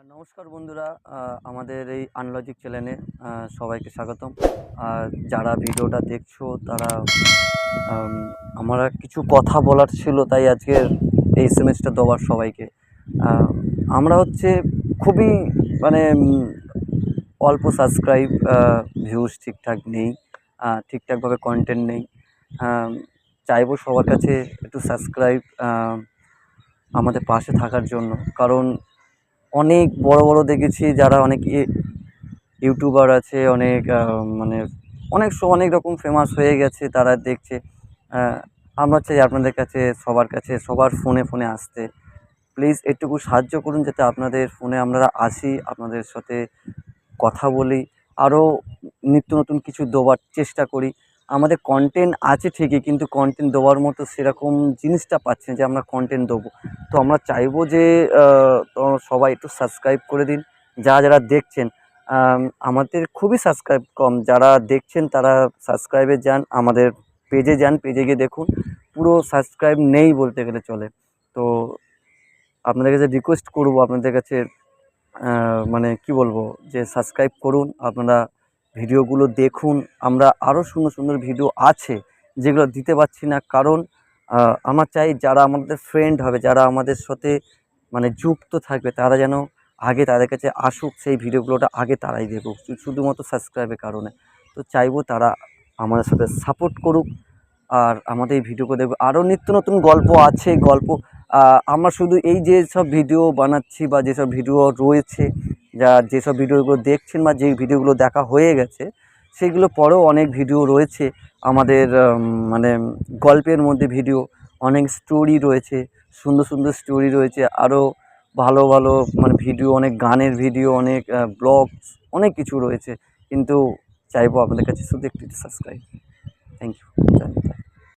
নমস্কার বন্ধুরা, আমাদের এই আনলজিক চ্যানেলে সবাইকে স্বাগতম। আর যারা ভিডিওটা দেখছো তারা আম, আমার কিছু কথা বলার ছিল, তাই আজকের এই এসএমএসটা দেওয়ার সবাইকে। আম, আমরা হচ্ছে খুবই মানে অল্প সাবস্ক্রাইব, ভিউজ ঠিকঠাক নেই, ঠিকঠাকভাবে কন্টেন্ট নেই। আম, চাইবো সবার কাছে একটু সাবস্ক্রাইব আমাদের পাশে থাকার জন্য, কারণ অনেক বড় বড় দেখেছি যারা অনেক ইউটিউবার আছে, অনেক মানে অনেক রকম ফেমাস হয়ে গেছে, তারা দেখছে। আহ, আমরা চাই আপনাদের কাছে, সবার কাছে, সবার ফোনে ফোনে আসতে। প্লিজ একটুকু সাহায্য করুন যাতে আপনাদের ফোনে আমরা আসি, আপনাদের সাথে কথা বলি, আরও নিত্য নতুন কিছু দেওয়ার চেষ্টা করি। আমাদের কন্টেন্ট আছে ঠিকই, কিন্তু কন্টেন্ট দেওয়ার মতো সেরকম জিনিসটা পাচ্ছি না যে আমরা কন্টেন্ট দেবো। তো আমরা চাইবো যে তো সবাই একটু সাবস্ক্রাইব করে দিন, যারা যারা দেখছেন। আমাদের খুবই সাবস্ক্রাইব কম, যারা দেখছেন তারা সাবস্ক্রাইবে যান, আমাদের পেজে যান, পেজে গিয়ে দেখুন, পুরো সাবস্ক্রাইব নেই বলতে গেলে চলে। তো আপনাদের কাছে রিকোয়েস্ট করবো, আপনাদের কাছে মানে কি বলবো, যে সাবস্ক্রাইব করুন, আপনারা ভিডিওগুলো দেখুন। আমরা আরও সুন্দর সুন্দর ভিডিও আছে যেগুলো দিতে পারছি না, কারণ আমরা চাই যারা আমাদের ফ্রেন্ড হবে, যারা আমাদের সাথে মানে যুক্ত থাকবে, তারা যেন আগে তাদের কাছে আসুক, সেই ভিডিওগুলোটা আগে তারাই দেখুক, শুধুমাত্র সাবস্ক্রাইবের কারণে। তো চাইবো তারা আমাদের সাথে সাপোর্ট করুক, আর আমাদের এই ভিডিওগুলো দেখবে। আরও নিত্য নতুন গল্প আছে, গল্প আমরা শুধু এই যে সব ভিডিও বানাচ্ছি বা যেসব ভিডিও রয়েছে, যেসব ভিডিওগুলো দেখছেন বা যেই ভিডিওগুলো দেখা হয়ে গেছে, সেগুলো পরেও অনেক ভিডিও রয়েছে আমাদের। মানে গল্পের মধ্যে ভিডিও, অনেক স্টোরি রয়েছে, সুন্দর সুন্দর স্টোরি রয়েছে, আরও ভালো ভালো মানে ভিডিও, অনেক গানের ভিডিও, অনেক ব্লগস, অনেক কিছু রয়েছে। কিন্তু চাইবো আপনাদের কাছে শুধু একটু সাবস্ক্রাইব। Thank you.